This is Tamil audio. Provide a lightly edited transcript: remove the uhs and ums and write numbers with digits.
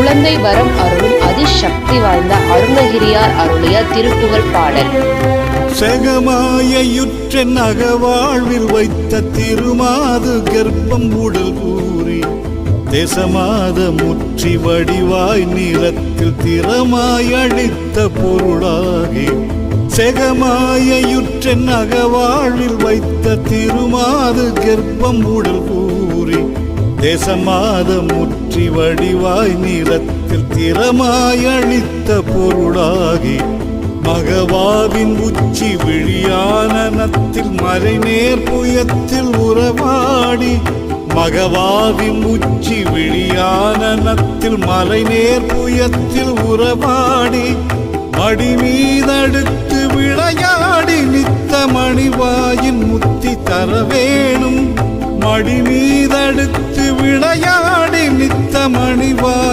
குழந்தை வரம் அருளும் அதிசக்தி வாய்ந்த அருணகிரியார் அருளிய திருப்புகழ் பாடல். செகமாயுற்றென் அகவாழ்வில் வைத்த திருமாது கர்ப்பம் உடல் கூறி தேசமாத முற்றி வடிவாய் நிலத்தில் திறமாய் அழித்த பொருளாகி செகமாயுற்றென் அகவாழ்வில் வைத்த திருமாது கர்ப்பம் உடல் கூறி தேசமாத முற்றி வடிவாய் நிலத்தில் திறமாய் அழித்த பொருளாகி மகவாவின் உச்சி விழியானத்தில் மறைநேர் புயத்தில் உறவாடி மகவாவின் உச்சி விழியானத்தில் மலைநேர் புயத்தில் உறவாடி மடி மீதடுத்து விளையாடி நித்த மணிவாயின் முத்தி தர வேணும் மடி மீதடுத்து விளையாடி நித்த மணிவாய்